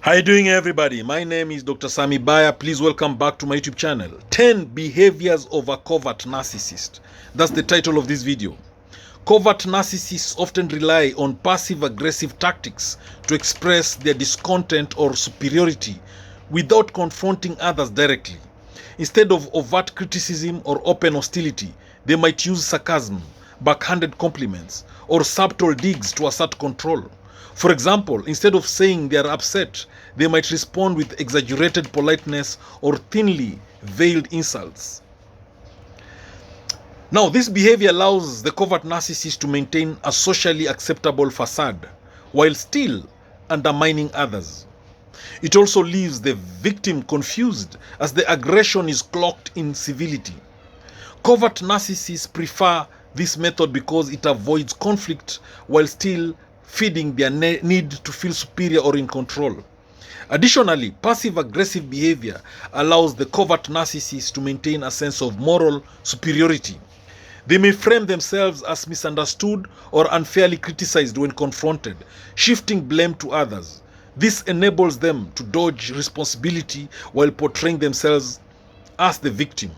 How you doing, everybody? My name is Dr. Sami Baya. Please welcome back to my YouTube channel. 10 behaviors of a covert narcissist. That's the title of this video. Covert narcissists often rely on passive-aggressive tactics to express their discontent or superiority without confronting others directly. Instead of overt criticism or open hostility, they might use sarcasm, backhanded compliments, or subtle digs to assert control. For example, instead of saying they are upset, they might respond with exaggerated politeness or thinly veiled insults. Now, this behavior allows the covert narcissist to maintain a socially acceptable facade while still undermining others. It also leaves the victim confused as the aggression is cloaked in civility. Covert narcissists prefer this method because it avoids conflict while still feeding their need to feel superior or in control. Additionally, passive-aggressive behavior allows the covert narcissist to maintain a sense of moral superiority. They may frame themselves as misunderstood or unfairly criticized when confronted, shifting blame to others. This enables them to dodge responsibility while portraying themselves as the victim.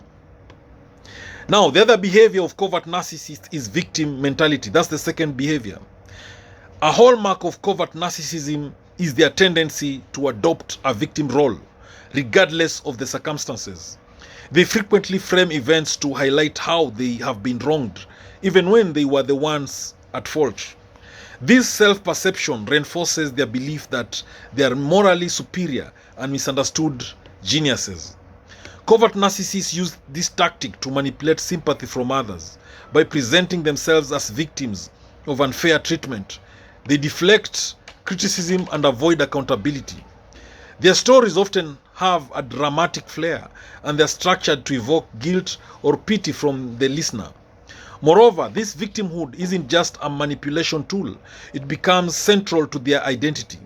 Now, the other behavior of covert narcissists is victim mentality. That's the second behavior. A hallmark of covert narcissism is their tendency to adopt a victim role, regardless of the circumstances. They frequently frame events to highlight how they have been wronged, even when they were the ones at fault. This self-perception reinforces their belief that they are morally superior and misunderstood geniuses. Covert narcissists use this tactic to manipulate sympathy from others. By presenting themselves as victims of unfair treatment, they deflect criticism and avoid accountability. Their stories often have a dramatic flair, and they are structured to evoke guilt or pity from the listener. Moreover, this victimhood isn't just a manipulation tool, it becomes central to their identity.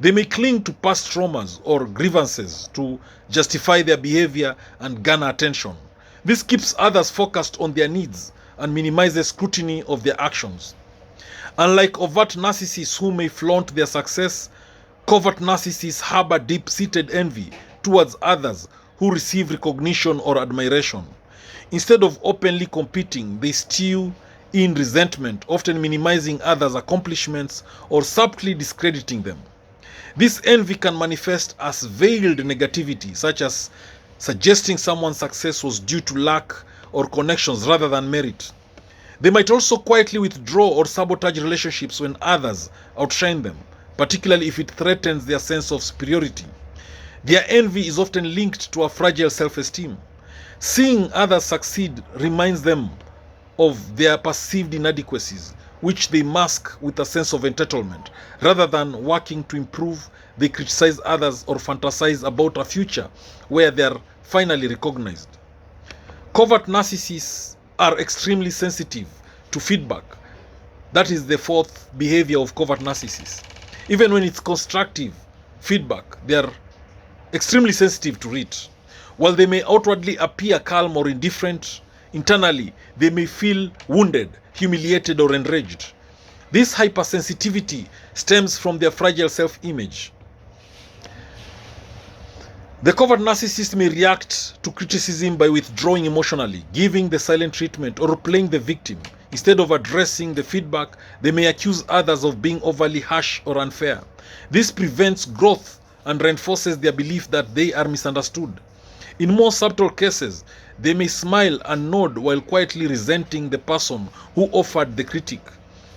They may cling to past traumas or grievances to justify their behavior and garner attention. This keeps others focused on their needs and minimizes scrutiny of their actions. Unlike overt narcissists who may flaunt their success, covert narcissists harbor deep-seated envy towards others who receive recognition or admiration. Instead of openly competing, they stew in resentment, often minimizing others' accomplishments or subtly discrediting them. This envy can manifest as veiled negativity, such as suggesting someone's success was due to luck or connections rather than merit. They might also quietly withdraw or sabotage relationships when others outshine them, particularly if it threatens their sense of superiority. Their envy is often linked to a fragile self-esteem. Seeing others succeed reminds them of their perceived inadequacies, which they mask with a sense of entitlement. Rather than working to improve, they criticize others or fantasize about a future where they are finally recognized. Covert narcissists are extremely sensitive to feedback. That is the fourth behavior of covert narcissists. Even when it's constructive feedback, they are extremely sensitive to it. While they may outwardly appear calm or indifferent, internally they may feel wounded, humiliated, or enraged. This hypersensitivity stems from their fragile self-image. The covert narcissist may react to criticism by withdrawing emotionally, giving the silent treatment, or playing the victim. Instead of addressing the feedback, they may accuse others of being overly harsh or unfair. This prevents growth and reinforces their belief that they are misunderstood. In more subtle cases, they may smile and nod while quietly resenting the person who offered the critique.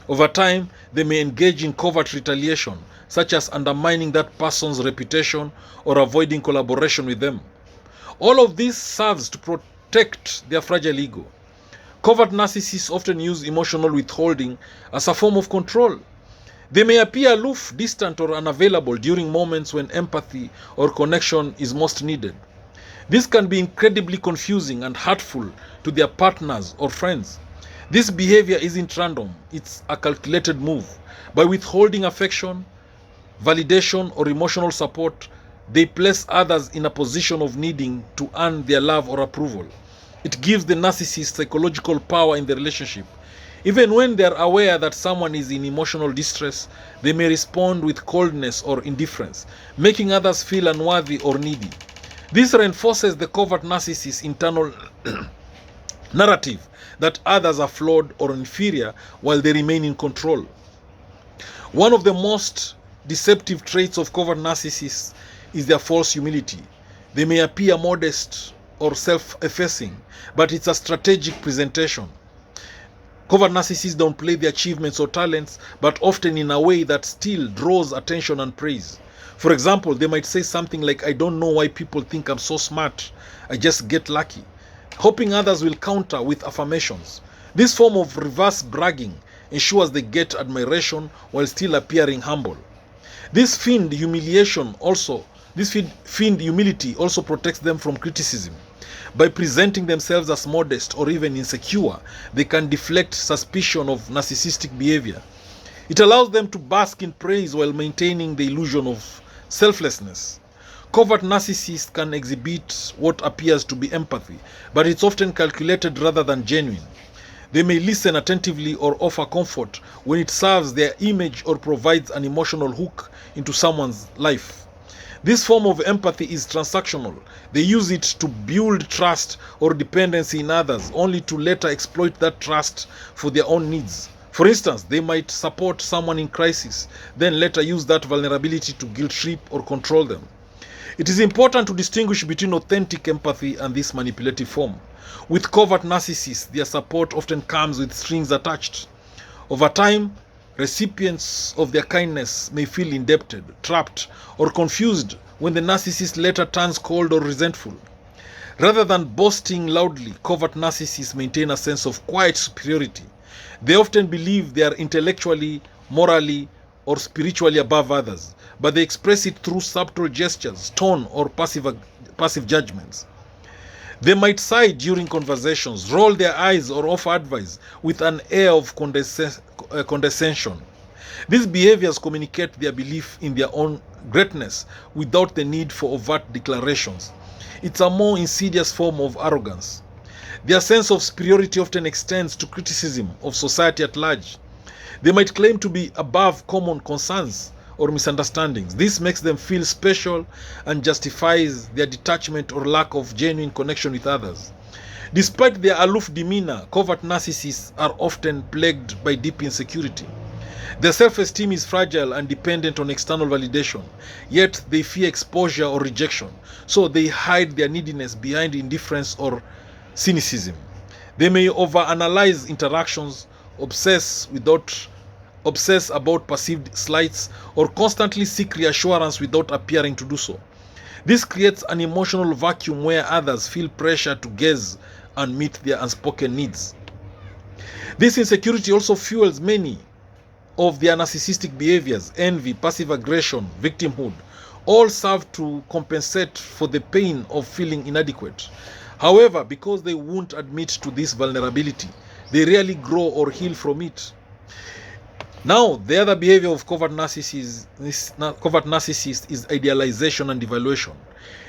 Over time, they may engage in covert retaliation, such as undermining that person's reputation or avoiding collaboration with them. All of this serves to protect their fragile ego. Covert narcissists often use emotional withholding as a form of control. They may appear aloof, distant, or unavailable during moments when empathy or connection is most needed. This can be incredibly confusing and hurtful to their partners or friends. This behavior isn't random, it's a calculated move. By withholding affection, validation, or emotional support, they place others in a position of needing to earn their love or approval. It gives the narcissist psychological power in the relationship. Even when they are aware that someone is in emotional distress, they may respond with coldness or indifference, making others feel unworthy or needy. This reinforces the covert narcissist's internal narrative that others are flawed or inferior while they remain in control. One of the most deceptive traits of covert narcissists is their false humility. They may appear modest or self-effacing, but it's a strategic presentation. Covert narcissists don't play their achievements or talents, but often in a way that still draws attention and praise. For example, they might say something like, "I don't know why people think I'm so smart. I just get lucky," hoping others will counter with affirmations. This form of reverse bragging ensures they get admiration while still appearing humble. This feigned humility also protects them from criticism. By presenting themselves as modest or even insecure, they can deflect suspicion of narcissistic behavior. It allows them to bask in praise while maintaining the illusion of selflessness. Covert narcissists can exhibit what appears to be empathy, but it's often calculated rather than genuine. They may listen attentively or offer comfort when it serves their image or provides an emotional hook into someone's life. This form of empathy is transactional. They use it to build trust or dependency in others, only to later exploit that trust for their own needs. For instance, they might support someone in crisis, then later use that vulnerability to guilt trip or control them. It is important to distinguish between authentic empathy and this manipulative form. With covert narcissists, their support often comes with strings attached. Over time, recipients of their kindness may feel indebted, trapped, or confused when the narcissist later turns cold or resentful. Rather than boasting loudly, covert narcissists maintain a sense of quiet superiority. They often believe they are intellectually, morally, or spiritually above others, but they express it through subtle gestures, tone, or passive judgments. They might sigh during conversations, roll their eyes, or offer advice with an air of condescension. These behaviors communicate their belief in their own greatness without the need for overt declarations. It's a more insidious form of arrogance. Their sense of superiority often extends to criticism of society at large. They might claim to be above common concerns or misunderstandings. This makes them feel special and justifies their detachment or lack of genuine connection with others. Despite their aloof demeanor, covert narcissists are often plagued by deep insecurity. Their self-esteem is fragile and dependent on external validation, yet they fear exposure or rejection, so they hide their neediness behind indifference or cynicism. They may overanalyze interactions, obsess about perceived slights, or constantly seek reassurance without appearing to do so. This creates an emotional vacuum where others feel pressure to gaze and meet their unspoken needs. This insecurity also fuels many of their narcissistic behaviors. Envy, passive aggression, victimhood all serve to compensate for the pain of feeling inadequate. However, because they won't admit to this vulnerability, they rarely grow or heal from it. Now, the other behavior of covert narcissists is idealization and devaluation.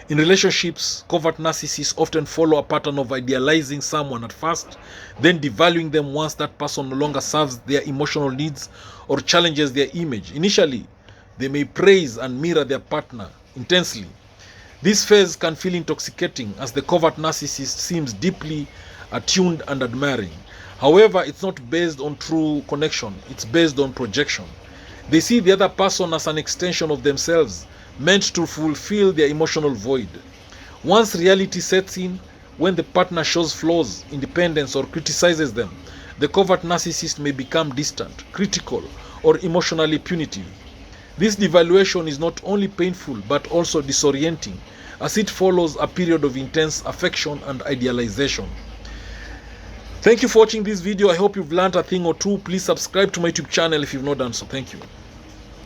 In relationships, covert narcissists often follow a pattern of idealizing someone at first, then devaluing them once that person no longer serves their emotional needs or challenges their image. Initially, they may praise and mirror their partner intensely. This phase can feel intoxicating as the covert narcissist seems deeply attuned and admiring. However, it's not based on true connection, it's based on projection. They see the other person as an extension of themselves, meant to fulfill their emotional void. Once reality sets in, when the partner shows flaws, independence, or criticizes them, the covert narcissist may become distant, critical, or emotionally punitive. This devaluation is not only painful but also disorienting, as it follows a period of intense affection and idealization. Thank you for watching this video. I hope you've learned a thing or two. Please subscribe to my YouTube channel if you've not done so. Thank you.